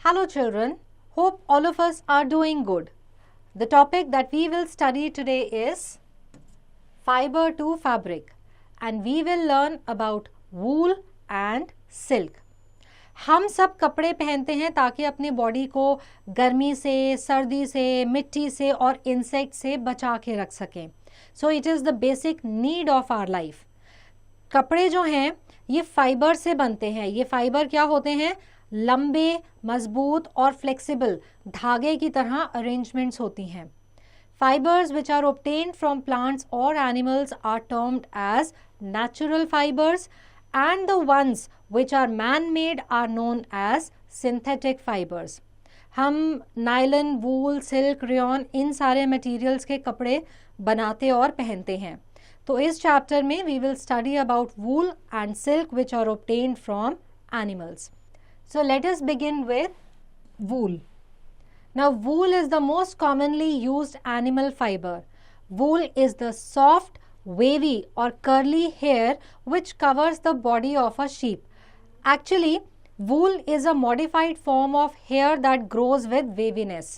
Hello children, hope all of us are doing good. The topic that we will study today is fiber to fabric and we will learn about wool and silk. हम सब कपड़े पहनते हैं ताकि अपनी body को गर्मी से, सर्दी से, मिट्टी से और इंसेक्ट से बचा के रख सकें. So it is the basic need of our life. कपड़े जो हैं ये फाइबर से बनते हैं. ये फाइबर क्या होते हैं? लंबे, मजबूत और फ्लेक्सिबल धागे की तरह अरेंजमेंट्स होती हैं. Fibres which are obtained from plants और animals are termed as natural fibres and the ones which are man-made are known as synthetic fibers. हम नायलन, वूल, सिल्क, रेयॉन इन सारे मटेरियल्स के कपड़े बनाते और पहनते हैं. तो इस चैप्टर में we will study about wool and silk which are obtained from animals. So let us begin with wool. Now wool is the most commonly used animal fiber. Wool is the soft, wavy or curly hair which covers the body of a sheep. Actually, wool is a modified form of hair that grows with waviness.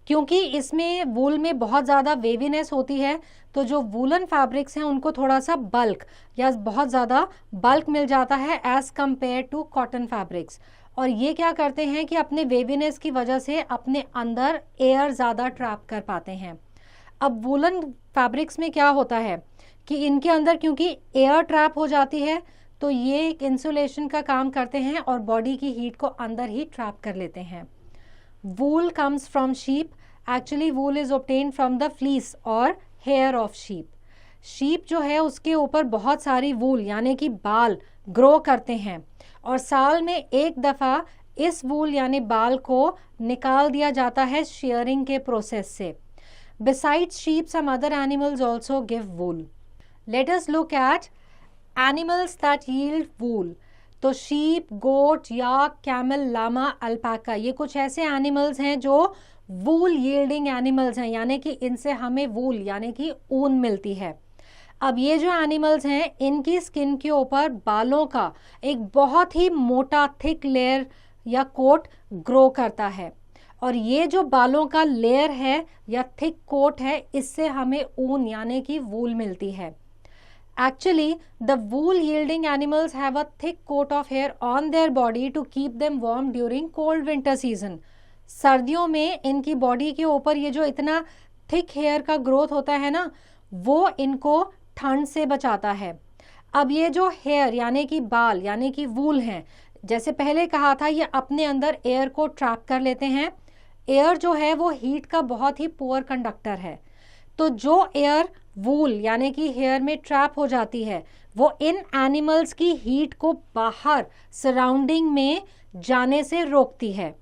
क्योंकि इसमें वूल में बहुत ज़्यादा वेवीनेस होती है तो जो woollen fabrics हैं उनको थोड़ा सा बल्क या बहुत ज़्यादा बल्क मिल जाता है as compare to cotton fabrics. और ये क्या करते हैं कि अपने वेवीनेस की वजह से अपने अंदर एयर ज़्यादा ट्रैप कर पाते हैं. अब वूलन फैब्रिक्स में क्या होता है कि इनके अंदर क्योंकि एयर ट्रैप हो जाती है तो ये एक इंसुलेशन का काम करते हैं और बॉडी की हीट को अंदर ही ट्रैप कर लेते हैं. Wool comes from sheep. Actually wool is obtained from the fleece और हेयर ऑफ शीप. शीप जो है उसके ऊपर बहुत सारी वूल यानी कि बाल ग्रो करते हैं और साल में एक दफ़ा इस वूल यानी बाल को निकाल दिया जाता है शेयरिंग के प्रोसेस से. Besides sheep, some other animals also give wool. Let us look at animals that yield wool. तो sheep, goat, yak, camel, llama, alpaca ये कुछ ऐसे animals हैं जो wool yielding animals हैं यानी कि इनसे हमें wool यानी कि ऊन मिलती है. अब ये जो एनिमल्स हैं इनकी स्किन के ऊपर बालों का एक बहुत ही मोटा थिक लेयर या कोट ग्रो करता है और ये जो बालों का लेयर है या थिक कोट है इससे हमें ऊन यानी कि वूल मिलती है. Actually the wool yielding animals have a thick coat of hair on their body to keep them warm during cold winter season. सर्दियों में इनकी बॉडी के ऊपर ये जो इतना थिक हेयर का ग्रोथ होता है ना वो इनको ठंड से बचाता है. अब ये जो हेयर यानी कि बाल यानी कि वूल हैं जैसे पहले कहा था ये अपने अंदर एयर को ट्रैप कर लेते हैं. एयर जो है वो हीट का बहुत ही पुअर कंडक्टर है. तो जो एयर वूल यानी कि हेयर में ट्रैप हो जाती है वो इन एनिमल्स की हीट को बाहर सराउंडिंग में जाने से रोकती है.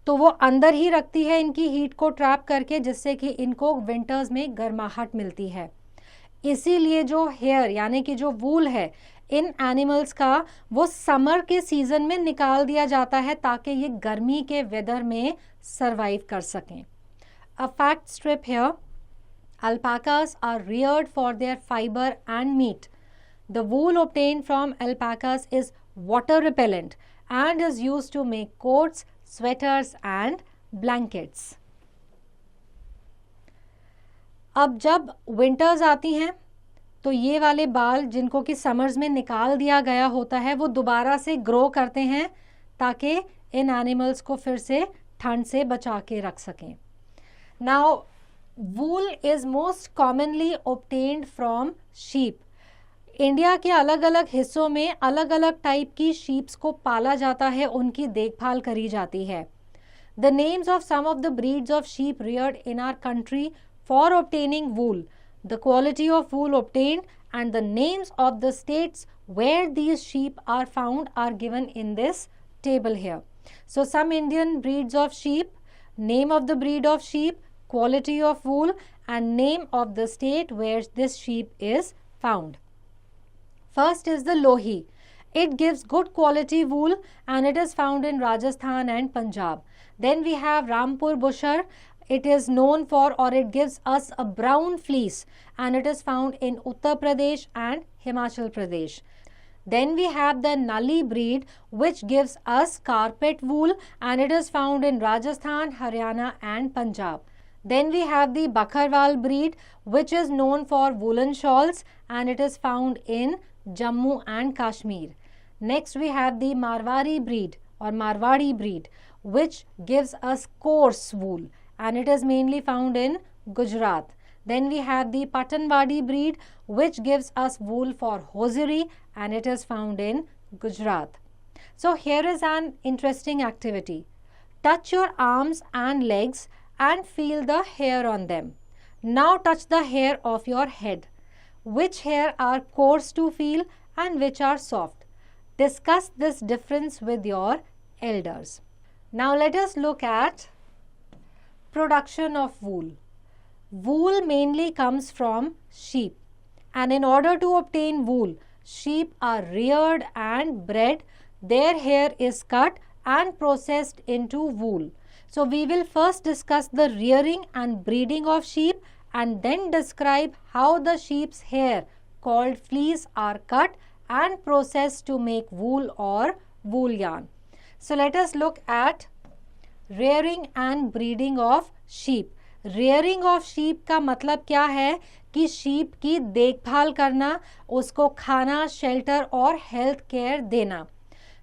तो वो अंदर ही रखती है इनकी हीट को ट्रैप करके जिससे कि इनको विंटर्स में गर्माहट मिलती है. इसीलिए जो हेयर यानी कि जो वूल है इन एनिमल्स का वो समर के सीजन में निकाल दिया जाता है ताकि ये गर्मी के वेदर में सरवाइव कर सकें. A fact strip here. Alpacas are reared for their fiber and meat. The wool obtained from alpacas is water repellent and is used to make coats, sweaters and blankets. अब जब winters आती हैं तो ये वाले बाल जिनको कि समर्स में निकाल दिया गया होता है वो दोबारा से ग्रो करते हैं ताकि इन एनिमल्स को फिर से ठंड से बचा के रख सकें. Now wool is most commonly obtained from sheep. India के अलग अलग हिस्सों में अलग अलग टाइप की शीप्स को पाला जाता है, उनकी देखभाल करी जाती है. The names of some of the breeds of sheep reared in our country for obtaining wool, the quality of wool obtained and the names of the states where these sheep are found are given in this table here. So some Indian breeds of sheep, name of the breed of sheep, quality of wool and name of the state where this sheep is found. First is the Lohi. It gives good quality wool and it is found in Rajasthan and Punjab. Then we have Rampur Bushar. It is known for or it gives us a brown fleece and it is found in Uttar Pradesh and Himachal Pradesh. Then we have the Nali breed, which gives us carpet wool, and it is found in Rajasthan, Haryana and Punjab. Then we have the Bakharwal breed, which is known for woolen shawls, and it is found in Jammu and Kashmir. Next we have the Marwari breed or Marwadi breed, which gives us coarse wool, and it is mainly found in Gujarat. Then we have the Patanwadi breed, which gives us wool for hosiery, and it is found in Gujarat. So here is an interesting activity. Touch your arms and legs and feel the hair on them. Now touch the hair of your head. Which hair are coarse to feel and which are soft? Discuss this difference with your elders. Now let us look at production of wool. Wool mainly comes from sheep, and in order to obtain wool, sheep are reared and bred. Their hair is cut and processed into wool. So we will first discuss the rearing and breeding of sheep and then describe how the sheep's hair called fleece are cut and processed to make wool or wool yarn. So let us look at rearing and breeding of sheep. Rearing of sheep का मतलब क्या है कि sheep की देखभाल करना, उसको खाना, शेल्टर और हेल्थ केयर देना.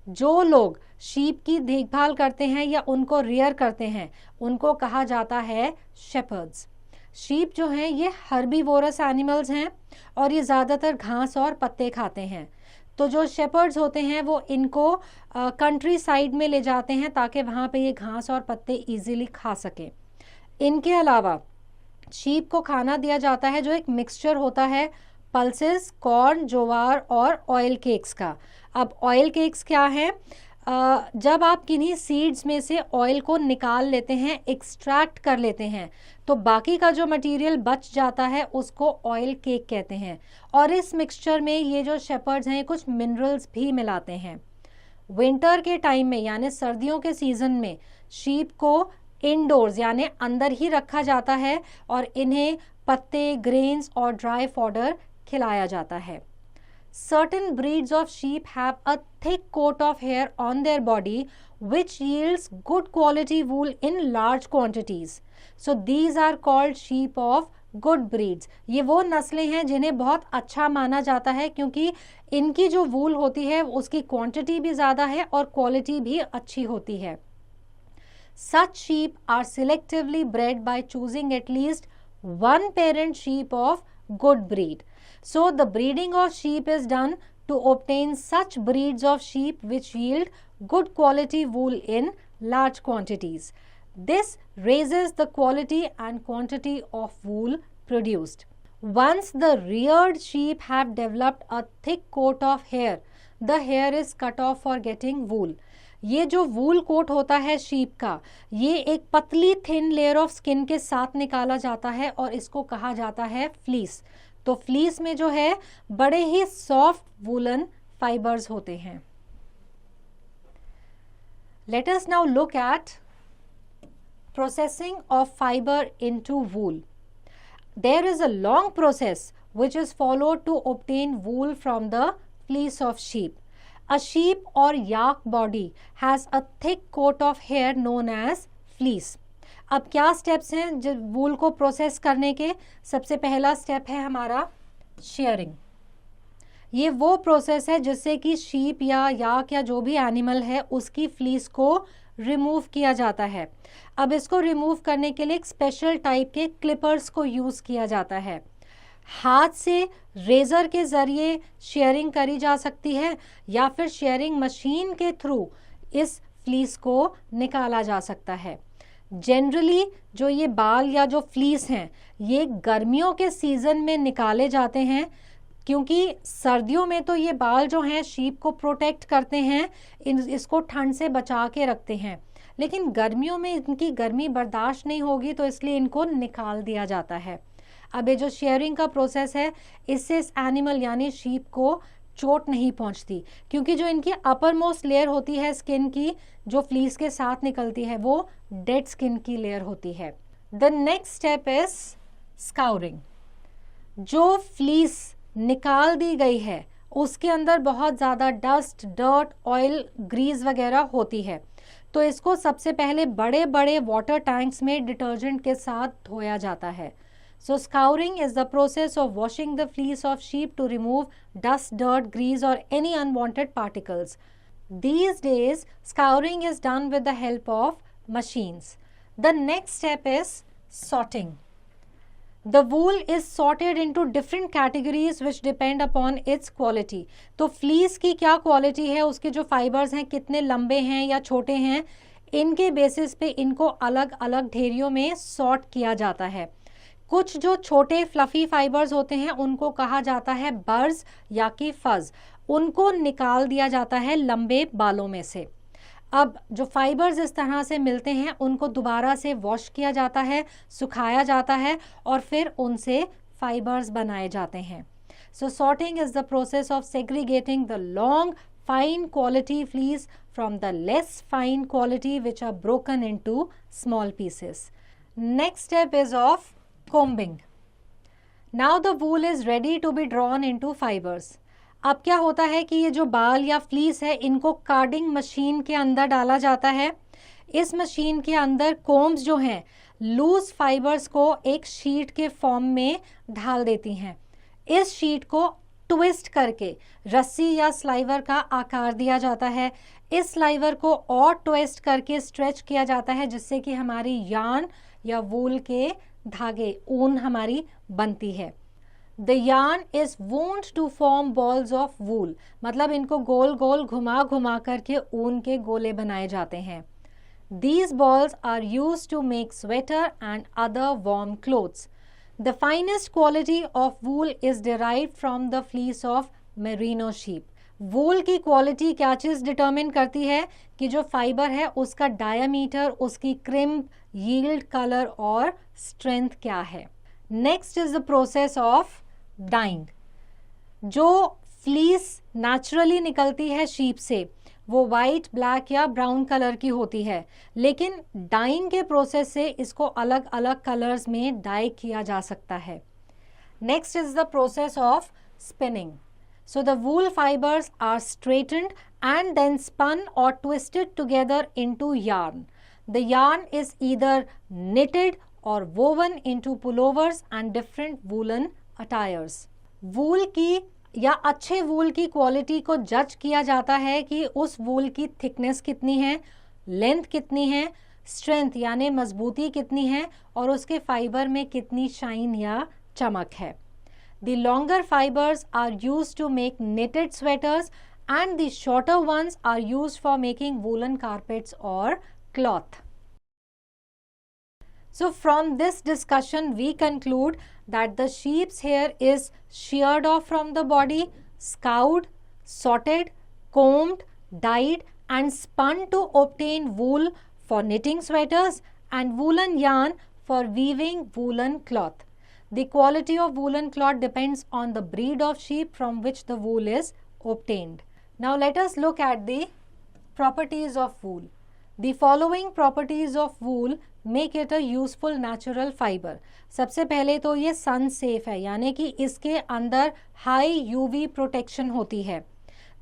जो लोग शीप की देखभाल करते हैं या उनको रियर करते हैं, उनको कहा जाता है शेपर्ड्स. शीप जो हैं ये हर्बीवोरस एनिमल्स हैं और ये ज़्यादातर घास और पत्ते खाते हैं. तो जो शेपर्ड्स होते हैं वो इनको कंट्री साइड में ले जाते हैं ताकि वहाँ पे ये घास और पत्ते इजीली खा सकें. इनके अलावा शीप को खाना दिया जाता है जो एक मिक्सचर होता है पल्सेस, कॉर्न, ज्वार और ऑयल केक्स का. अब ऑयल केक्स क्या है? जब आप किन्हीं सीड्स में से ऑयल को निकाल लेते हैं, एक्सट्रैक्ट कर लेते हैं, तो बाकी का जो मटेरियल बच जाता है उसको ऑयल केक कहते हैं. और इस मिक्सचर में ये जो शेपर्ड्स हैं कुछ मिनरल्स भी मिलाते हैं. विंटर के टाइम में यानी सर्दियों के सीजन में शीप को इंडोर्स यानी अंदर ही रखा जाता है और इन्हें पत्ते, ग्रेन्स और ड्राई फॉडर खिलाया जाता है. Certain breeds of sheep have a thick coat of hair on their body which yields good quality wool in large quantities. So these are called sheep of good breeds. ये वो नस्लें हैं जिन्हें बहुत अच्छा माना जाता है क्योंकि इनकी जो वूल होती है उसकी क्वांटिटी भी ज़्यादा है और क्वालिटी भी अच्छी होती है. Such sheep are selectively bred by choosing at least one parent sheep of good breed. So the breeding of sheep is done to obtain such breeds of sheep which yield good quality wool in large quantities. This raises the quality and quantity of wool produced. Once the reared sheep have developed a thick coat of hair, the hair is cut off for getting wool. ये जो वूल coat होता है sheep का, ये एक पतली thin layer of skin के साथ निकाला जाता है और इसको कहा जाता है फ्लीस. तो फ्लीस में जो है बड़े ही सॉफ्ट वूलन फाइबर्स होते हैं. Let us now look at processing of fibre into wool. There is a long process which is followed to obtain wool from the fleece of sheep. A sheep or yak body has a thick coat of hair known as fleece. अब क्या steps हैं जो वूल को process करने के? सबसे पहला step है हमारा शेयरिंग. ये वो प्रोसेस है जिससे कि शीप या याक या जो भी एनिमल है उसकी फ्लीस को रिमूव किया जाता है. अब इसको रिमूव करने के लिए एक स्पेशल टाइप के क्लिपर्स को यूज़ किया जाता है. हाथ से रेज़र के ज़रिए शेयरिंग करी जा सकती है या फिर शेयरिंग मशीन के थ्रू इस फ्लीस को निकाला जा सकता है. जनरली जो ये बाल या जो फ्लीस हैं ये गर्मियों के सीज़न में निकाले जाते हैं क्योंकि सर्दियों में तो ये बाल जो हैं शीप को प्रोटेक्ट करते हैं, इसको ठंड से बचा के रखते हैं. लेकिन गर्मियों में इनकी गर्मी बर्दाश्त नहीं होगी तो इसलिए इनको निकाल दिया जाता है. अब ये जो शेयरिंग का प्रोसेस है इससे इस एनिमल यानी शीप को चोट नहीं पहुंचती क्योंकि जो इनकी अपर मोस्ट लेयर होती है स्किन की जो फ्लीस के साथ निकलती है वो डेड स्किन की लेयर होती है. The next step is scouring. जो फ्लीस निकाल दी गई है उसके अंदर बहुत ज़्यादा डस्ट, डर्ट, ऑयल, ग्रीस वगैरह होती है। तो इसको सबसे पहले बड़े बड़े वाटर टैंक्स में डिटर्जेंट के साथ धोया जाता है। So scouring is the process of washing the fleece of sheep to remove dust, dirt, grease और any unwanted particles. These days, scouring is done with the help of machines. The next step is sorting. The wool is sorted into different categories which depend upon its quality. तो fleece की क्या quality है, उसके जो fibres हैं कितने लंबे हैं या छोटे हैं, इनके बेसिस पे इनको अलग अलग ढेरियों में सॉर्ट किया जाता है। कुछ जो छोटे फ्लफी फाइबर्स होते हैं उनको कहा जाता है बर्स या कि फज, उनको निकाल दिया जाता है लंबे बालों में से। अब जो फाइबर्स इस तरह से मिलते हैं उनको दोबारा से वॉश किया जाता है, सुखाया जाता है और फिर उनसे फाइबर्स बनाए जाते हैं। So sorting is the process of segregating the long fine quality fleece from the less fine quality which are broken into small pieces. Next step is of combing. Now the wool is ready to be drawn into fibers. अब क्या होता है कि ये जो बाल या fleece है इनको कार्डिंग मशीन के अंदर डाला जाता है। इस मशीन के अंदर कोम्स जो हैं लूज फाइबर्स को एक शीट के फॉर्म में ढाल देती हैं। इस शीट को ट्विस्ट करके रस्सी या स्लाइवर का आकार दिया जाता है। इस स्लाइवर को और ट्विस्ट करके स्ट्रेच किया जाता है जिससे कि हमारी यार्न या वूल के धागे, ऊन हमारी बनती है। The yarn is wound to form balls of wool, मतलब इनको गोल गोल घुमा घुमा करके ऊन के गोले बनाए जाते हैं। These balls are used to make sweater and other warm clothes. The finest quality of wool is derived from the fleece of merino sheep. वूल की क्वालिटी क्या चीज़ डिटर्मिन करती है कि जो फाइबर है उसका डायामीटर, उसकी क्रिम्प, यील्ड, कलर और स्ट्रेंथ क्या है। Next is the process of dyeing. जो फ्लीस नेचुरली निकलती है शीप से वो वाइट, ब्लैक या ब्राउन कलर की होती है, लेकिन डाइंग के प्रोसेस से इसको अलग अलग कलर्स में डाई किया जा सकता है। Next is the process of spinning. So the wool fibers are straightened and then spun or twisted together into yarn. The yarn is either knitted or woven into pullovers and different woolen attires. वूल की या अच्छे वूल की quality को जज किया जाता है कि उस वूल की थिकनेस कितनी है, लेंथ कितनी है, स्ट्रेंथ यानी मजबूती कितनी है और उसके फाइबर में कितनी शाइन या चमक है। The longer fibers are used to make knitted sweaters and the shorter ones are used for making woolen carpets or cloth. So from this discussion we conclude that the sheep's hair is sheared off from the body, scoured, sorted, combed, dyed and spun to obtain wool for knitting sweaters and woolen yarn for weaving woolen cloth. The quality of woolen cloth depends on the breed of sheep from which the wool is obtained. Now let us look at the properties of wool. The following properties of wool make it a useful natural fiber. सबसे पहले तो ये सन safe है, यानी कि इसके अंदर high UV protection होती है।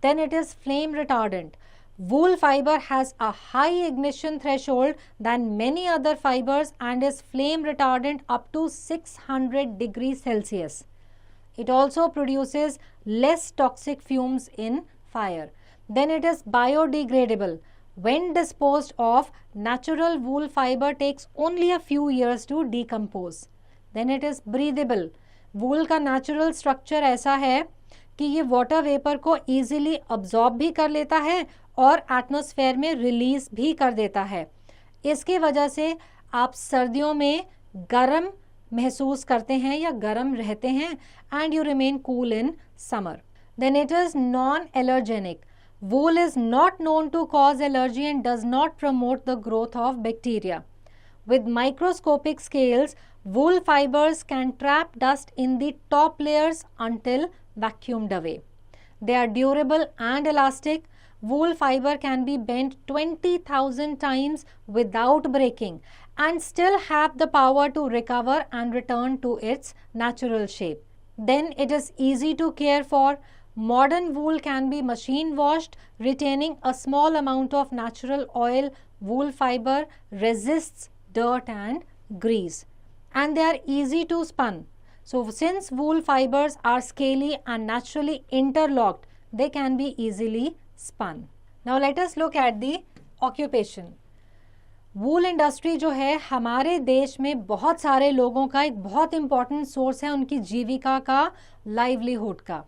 Then it is flame retardant. Wool fiber has a high ignition threshold than many other fibers and is flame retardant up to 600 degrees Celsius. It also produces less toxic fumes in fire. Then it is biodegradable. When disposed of, natural wool fiber takes only a few years to decompose. Then it is breathable. Wool का natural structure ऐसा है कि ये water vapour को easily absorb भी कर लेता है और एटमॉस्फेयर में रिलीज भी कर देता है। इसके वजह से आप सर्दियों में गर्म महसूस करते हैं या गर्म रहते हैं and you remain cool in summer. Then it is non allergenic. Wool is not known to cause allergy and does not promote the growth of bacteria. With microscopic scales, wool fibers can trap dust in the top layers until vacuumed away. They are durable and elastic. Wool fiber can be bent 20,000 times without breaking and still have the power to recover and return to its natural shape. Then it is easy to care for. Modern wool can be machine washed, retaining a small amount of natural oil. Wool fiber resists dirt and grease, and they are easy to spin. So since wool fibers are scaly and naturally interlocked, they can be easily spun. Now let us look at the occupation. Wool industry जो है हमारे देश में बहुत सारे लोगों का एक बहुत इंपॉर्टेंट सोर्स है उनकी जीविका का, लाइवलीहुड का.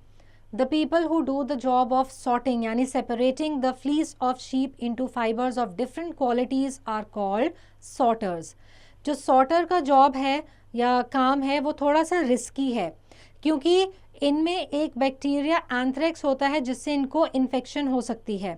The people who do the job of sorting यानी separating the fleece of sheep into fibres of different qualities are called sorters. जो सॉर्टर का जॉब है या काम है वो थोड़ा सा रिस्की है क्योंकि इनमें एक बैक्टीरिया एंथ्रेक्स होता है जिससे इनको इन्फेक्शन हो सकती है.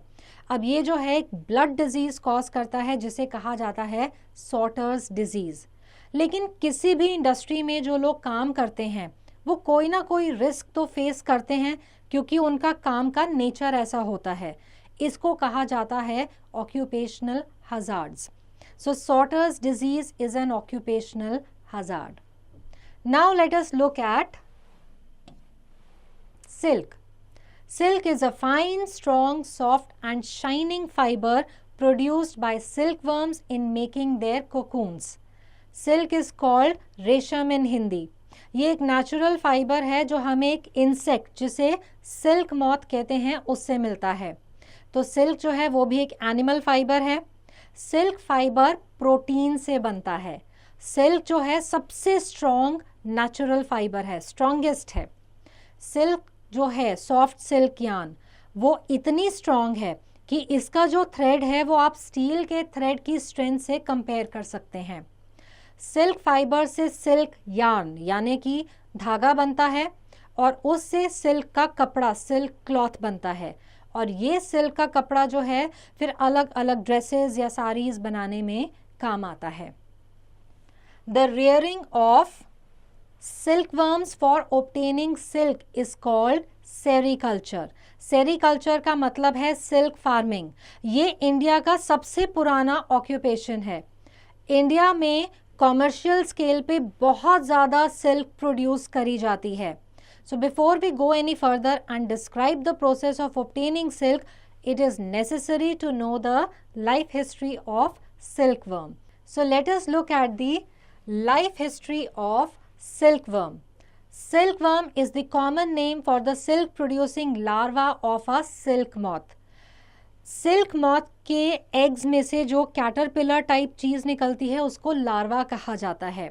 अब ये जो है एक ब्लड डिजीज कॉज करता है जिसे कहा जाता है सॉर्टर्स डिजीज. लेकिन किसी भी इंडस्ट्री में जो लोग काम करते हैं वो कोई ना कोई रिस्क तो फेस करते हैं क्योंकि उनका काम का नेचर ऐसा होता है. इसको कहा जाता है occupational hazards. So sorters disease is an occupational hazard. Now let us look at silk. Silk is a fine, strong, soft and shining fiber produced by silkworms in making their cocoons. Silk is called रेशम in Hindi. ये एक natural fibre है जो हमें एक insect जिसे silk moth कहते हैं उससे मिलता है. तो सिल्क जो है वो भी एक एनिमल फाइबर है. सिल्क फाइबर प्रोटीन से बनता है. सिल्क जो है सबसे स्ट्रॉन्ग नेचुरल फाइबर है, स्ट्रॉन्गेस्ट है. सिल्क जो है सॉफ्ट सिल्क यार्न वो इतनी स्ट्रॉन्ग है कि इसका जो थ्रेड है वो आप स्टील के थ्रेड की स्ट्रेंथ से कंपेयर कर सकते हैं. सिल्क फाइबर से सिल्क यार्न यानी कि धागा बनता है और उससे सिल्क का कपड़ा, सिल्क क्लॉथ बनता है. और ये सिल्क का कपड़ा जो है फिर अलग अलग ड्रेसेस या साड़ीज बनाने में काम आता है. The rearing of silkworms for obtaining silk is called sericulture. Sericulture का मतलब है सिल्क फार्मिंग. ये इंडिया का सबसे पुराना ऑक्यूपेशन है. इंडिया में कॉमर्शियल स्केल पे बहुत ज़्यादा सिल्क प्रोड्यूस करी जाती है. So before we go any further and describe the process of obtaining silk, it is necessary to know the life history of silkworm. So let us look at the life history of silkworm. Silkworm is the common name for the silk producing larva of a silk moth. Silk moth के eggs में से जो caterpillar type चीज़ निकलती है उसको larva कहा जाता है.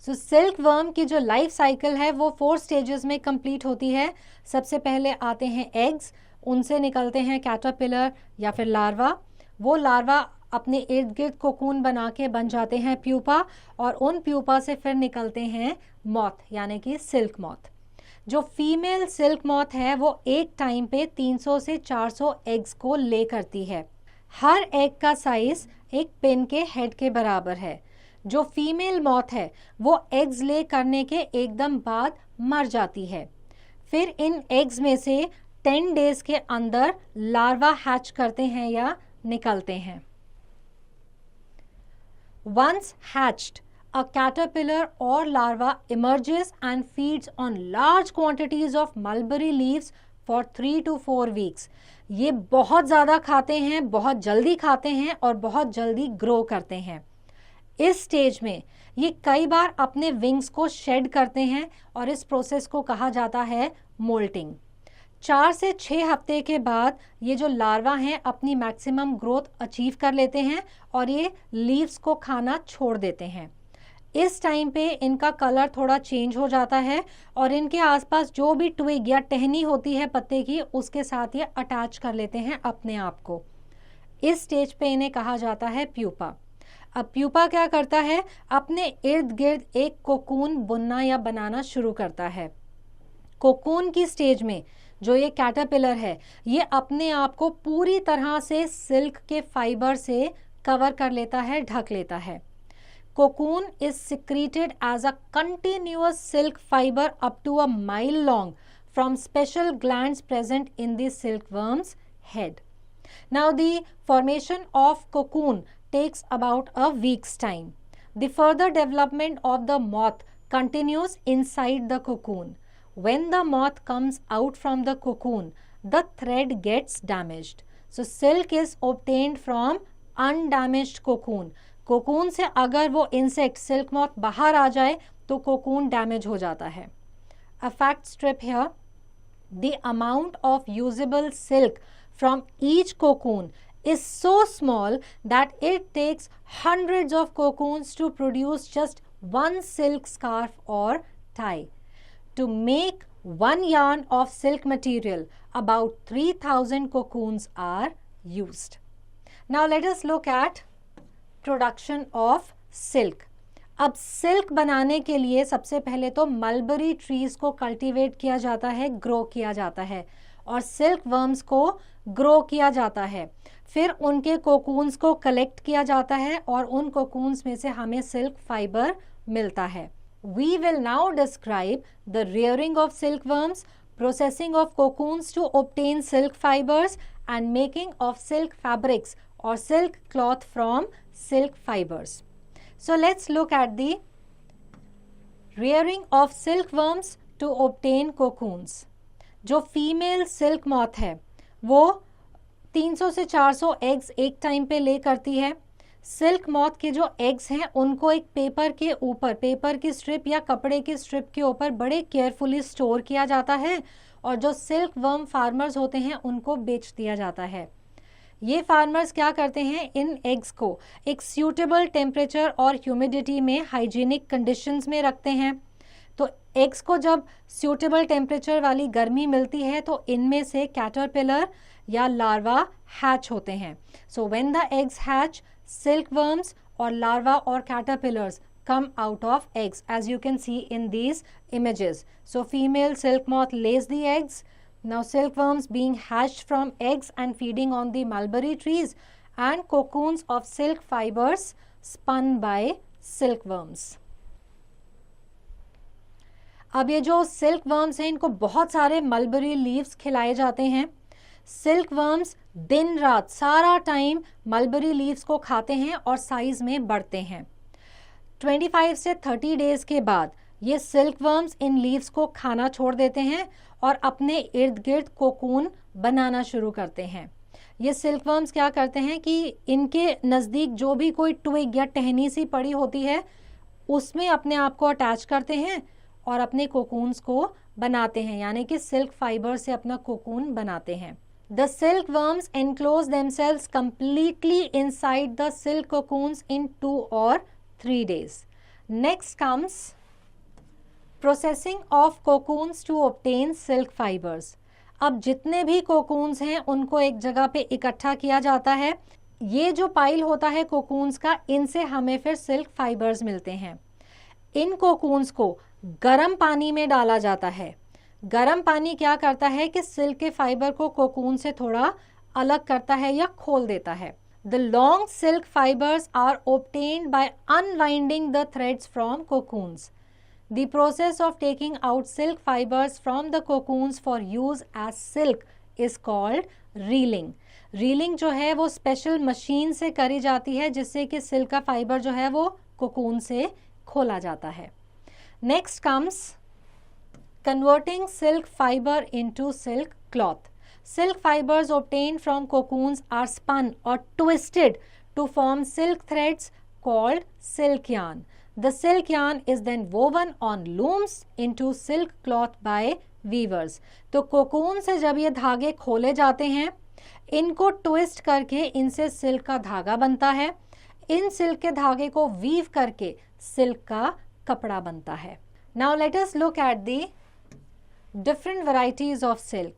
सो सिल्कवर्म की जो लाइफ साइकिल है वो 4 स्टेजेस में कंप्लीट होती है. सबसे पहले आते हैं एग्स, उनसे निकलते हैं कैटरपिलर या फिर लार्वा. वो लार्वा अपने इर्द गिर्द कोकून बना के बन जाते हैं प्यूपा और उन प्यूपा से फिर निकलते हैं मॉथ यानी कि सिल्क मॉथ. जो फीमेल सिल्क मॉथ है वो एक टाइम पे 300 से 400 एग्स को ले करती है. हर एग का साइज एक पिन के हेड के बराबर है. जो फीमेल मॉथ है वो एग्स ले करने के एकदम बाद मर जाती है. फिर इन एग्स में से 10 डेज के अंदर लार्वा हैच करते हैं या निकलते हैं. Once hatched, a caterpillar or larva emerges and feeds on large quantities of mulberry leaves for 3 to 4 weeks. ये बहुत ज़्यादा खाते हैं, बहुत जल्दी खाते हैं और बहुत जल्दी ग्रो करते हैं. इस स्टेज में ये कई बार अपने विंग्स को शेड करते हैं और इस प्रोसेस को कहा जाता है मोल्टिंग. 4 से 6 हफ्ते के बाद ये जो लार्वा हैं अपनी मैक्सिमम ग्रोथ अचीव कर लेते हैं और ये लीव्स को खाना छोड़ देते हैं. इस टाइम पे इनका कलर थोड़ा चेंज हो जाता है और इनके आसपास जो भी ट्विग या टहनी होती है पत्ते की उसके साथ ये अटैच कर लेते हैं अपने आप को. इस स्टेज पे इन्हें कहा जाता है प्यूपा. अब प्यूपा क्या करता है, अपने इर्द गिर्द एक कोकून बुनना या बनाना शुरू करता है. कोकून की स्टेज में जो ये कैटरपिलर है ये अपने आप को पूरी तरह से सिल्क के फाइबर से कवर कर लेता है, ढक लेता है. Cocoon is secreted as a continuous silk fibre up to a mile long from special glands present in the silkworm's head. Now the formation of cocoon takes about a week's time. The further development of the moth continues inside the cocoon. when the moth comes out from the cocoon, the thread gets damaged. So silk is obtained from undamaged cocoon. Cocoon से अगर वो insect silk moth बाहर आ जाए तो cocoon damage हो जाता है. A fact strip here. The amount of usable silk from each cocoon is so small that it takes hundreds of cocoons to produce just one silk scarf or tie. To make one yarn of silk material, about 3,000 cocoons are used. Now let us look at production of silk. अब silk बनाने के लिए सबसे पहले तो mulberry trees को cultivate किया जाता है, ग्रो किया जाता है, और सिल्क वर्म्स को ग्रो किया जाता है. फिर उनके कोकून्स को कलेक्ट किया जाता है और उन कोकून्स में से हमें सिल्क फाइबर मिलता है. We will now describe the rearing of silkworms, processing of cocoons to obtain silk fibers, and making of silk fabrics or silk cloth from silk fibers. So let's look at the rearing of silkworms to obtain cocoons. जो female silk moth है वो 300 से 400 eggs एक time पे ले करती है. Silk moth के जो एग्स हैं उनको एक पेपर के ऊपर, पेपर की स्ट्रिप या कपड़े की स्ट्रिप के ऊपर बड़े केयरफुली स्टोर किया जाता है और जो सिल्क वर्म फार्मर्स होते हैं उनको बेच दिया जाता है. ये फार्मर्स क्या करते हैं, इन एग्स को एक सूटेबल टेम्परेचर और ह्यूमिडिटी में हाइजीनिक कंडीशंस में रखते हैं. तो एग्स को जब सूटेबल टेम्परेचर वाली गर्मी मिलती है तो इनमें से कैटरपिलर या लार्वा हैच होते हैं. So when the eggs hatch, silkworms or larva or caterpillars come out of eggs, as you can see in these images. So female silk moth lays the eggs. Now silkworms being hatched from eggs and feeding on the mulberry trees, and cocoons of silk fibers spun by silkworms. अब ये जो silkworms हैं इनको बहुत सारे mulberry leaves खिलाए जाते हैं. सिल्कवर्म्स दिन रात सारा टाइम मलबरी लीव्स को खाते हैं और साइज में बढ़ते हैं. 25 से 30 डेज के बाद ये सिल्कवर्म्स इन लीव्स को खाना छोड़ देते हैं और अपने इर्द गिर्द कोकून बनाना शुरू करते हैं. ये सिल्कवर्म्स क्या करते हैं कि इनके नज़दीक जो भी कोई ट्विग या टहनी सी पड़ी होती है उसमें अपने आप को अटैच करते हैं और अपने कोकून्स को बनाते हैं, यानी कि सिल्क फाइबर से अपना कोकून बनाते हैं. The silkworms enclose themselves completely inside the silk cocoons in 2 or 3 days. Next comes processing of cocoons to obtain silk fibers. अब जितने भी कोकून्स हैं उनको एक जगह पे इकट्ठा किया जाता है. ये जो पाइल होता है कोकून्स का, इनसे हमें फिर सिल्क फाइबर्स मिलते हैं. इन कोकून्स को गर्म पानी में डाला जाता है. गर्म पानी क्या करता है कि सिल्क के फाइबर को कोकून से थोड़ा अलग करता है या खोल देता है. The long silk fibres are obtained by unwinding the threads from cocoons. The process of taking out silk fibers from the cocoons for use as silk is called reeling. Reeling जो है वो स्पेशल मशीन से करी जाती है जिससे कि silk का फाइबर जो है वो कोकून से खोला जाता है. Next comes converting silk fiber into silk cloth. Silk fibers obtained from cocoons are spun or twisted to form silk threads called silk yarn. The silk yarn is then woven on looms into silk cloth by weavers. तो cocoon से जब ये धागे खोले जाते हैं इनको twist करके इनसे सिल्क का धागा बनता है. इन सिल्क के धागे को वीव करके सिल्क का कपड़ा बनता है. Now let us look at the different varieties of silk.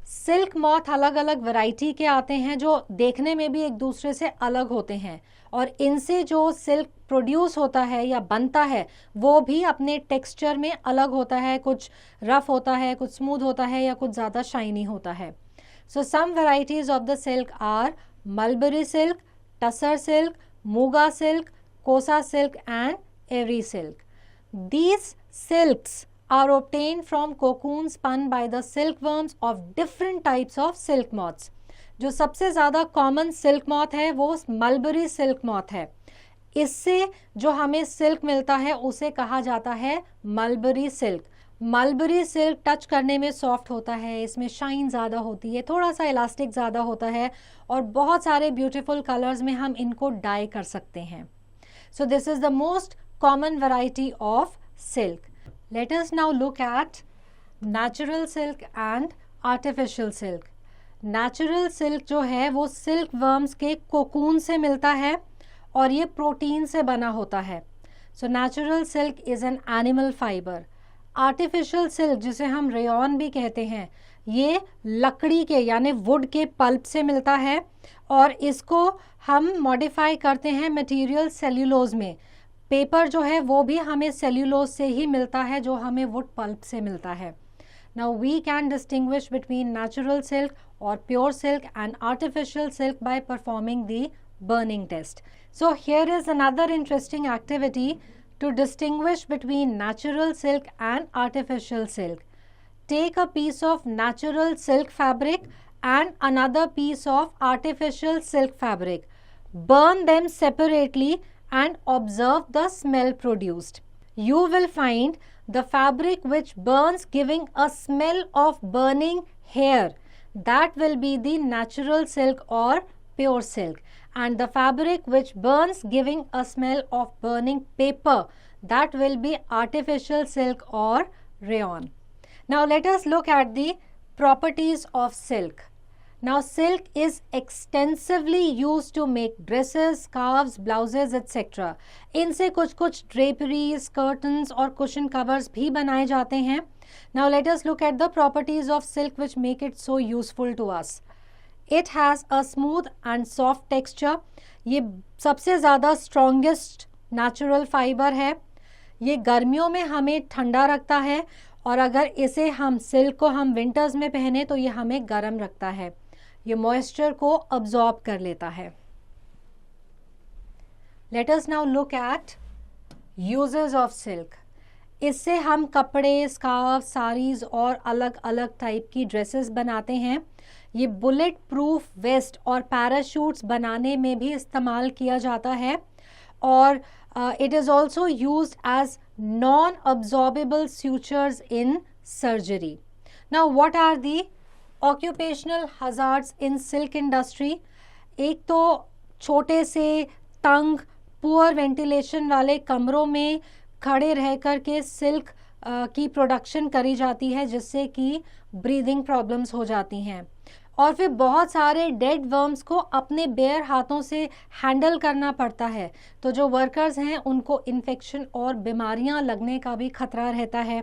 Silk moth अलग अलग वैरायटी के आते हैं जो देखने में भी एक दूसरे से अलग होते हैं और इनसे जो सिल्क प्रोड्यूस होता है या बनता है वो भी अपने टेक्सचर में अलग होता है. कुछ रफ होता है, कुछ स्मूथ होता है या कुछ ज़्यादा शाइनी होता है. So some varieties of the silk are mulberry silk, tasar silk, muga silk, kosa silk and every silk. These silks are obtained from cocoons spun by the silkworms of different types of silk moths. जो सबसे ज़्यादा common silk moth है वो mulberry silk moth है. इससे जो हमें silk मिलता है उसे कहा जाता है mulberry silk. Mulberry silk touch करने में सॉफ्ट होता है, इसमें शाइन ज़्यादा होती है, थोड़ा सा इलास्टिक ज़्यादा होता है और बहुत सारे ब्यूटीफुल कलर्स में हम इनको डाई कर सकते हैं. So this is the most common variety of silk. Late us now look eight natural silk and artificial silk. Natural silk जो है वो सिल्क वर्म्स के कोकून से मिलता है और ये प्रोटीन से बना होता है. So natural silk is an animal fibre. Artificial silk जिसे हम रेयॉन भी कहते हैं, ये लकड़ी के यानी वुड के पल्प से मिलता है और इसको हम मॉडिफाई करते हैं मटेरियल सेल्यूलोज में. पेपर जो है वो भी हमें सेल्यूलोज से ही मिलता है जो हमें वुड पल्प से मिलता है. Now we can distinguish between natural silk or pure silk and artificial silk by performing the burning test. So here is another interesting activity to distinguish between natural silk and artificial silk. Take a piece of natural silk fabric and another piece of artificial silk fabric. Burn them separately and observe the smell produced. You will find the fabric which burns giving a smell of burning hair, that will be the natural silk or pure silk, and the fabric which burns giving a smell of burning paper, that will be artificial silk or rayon. Now let us look at the properties of silk. Now silk is extensively used to make dresses, scarves, blouses etc. इनसे कुछ draperies, curtains और cushion covers भी बनाए जाते हैं. Now let us look at the properties of silk which make it so useful to us. It has a smooth and soft texture. ये सबसे ज़्यादा strongest natural fiber है. ये गर्मियों में हमें ठंडा रखता है और अगर इसे हम सिल्क को हम विंटर्स में पहने तो ये हमें गर्म रखता है. ये मॉइस्चर को अब्जॉर्ब कर लेता है. Late us now look eight uses of silk. इससे हम कपड़े, स्कार्फ, साड़ीज़ और अलग अलग टाइप की ड्रेसेस बनाते हैं. ये बुलेट प्रूफ वेस्ट और पैराशूट्स बनाने में भी इस्तेमाल किया जाता है और it is also used as non absorbable sutures in surgery. Now what are the occupational hazards in silk industry? एक तो छोटे से तंग पुअर वेंटिलेशन वाले कमरों में खड़े रह कर के सिल्क की प्रोडक्शन करी जाती है जिससे कि ब्रीदिंग प्रॉब्लम्स हो जाती हैं. और फिर बहुत सारे डेड वर्म्स को अपने बेयर हाथों से हैंडल करना पड़ता है तो जो वर्कर्स हैं उनको इन्फेक्शन और बीमारियां लगने का भी खतरा रहता है.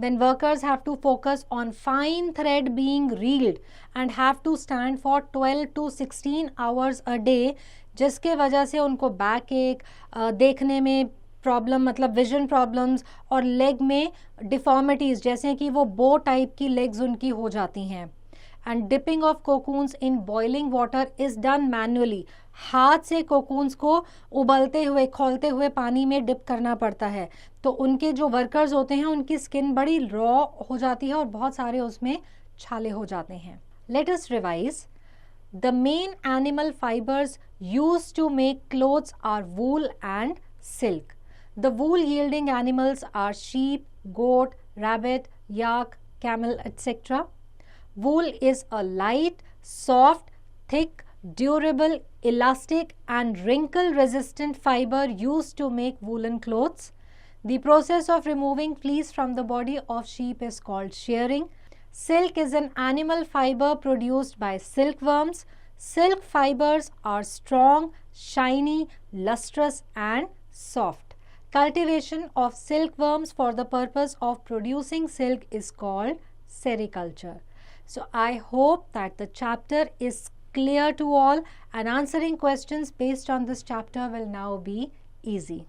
Then workers have to focus on fine thread being reeled and have to stand for 12 to 16 hours a day, जिसके वजह से उनको बैक एक, देखने में प्रॉब्लम मतलब विजन प्रॉब्लम्स और लेग में डिफॉर्मिटीज़ जैसे कि वो बो टाइप की लेग्स उनकी हो जाती हैं. And dipping of cocoons in boiling water is done manually. हाथ से कोकून्स को उबलते हुए खौलते हुए पानी में डिप करना पड़ता है तो उनके जो वर्कर्स होते हैं उनकी स्किन बड़ी रॉ हो जाती है और बहुत सारे उसमें छाले हो जाते हैं. Let us revise. The main animal fibres used to make clothes are wool and silk. The wool yielding animals are sheep, goat, rabbit, yak, camel etc. Wool is a light, soft, thick, durable, elastic and wrinkle resistant fiber used to make woolen clothes. The process of removing fleece from the body of sheep is called shearing. Silk is an animal fiber produced by silkworms. Silk fibers are strong, shiny, lustrous and soft. Cultivation of silkworms for the purpose of producing silk is called sericulture. So I hope that the chapter is clear to all and answering questions based on this chapter will now be easy.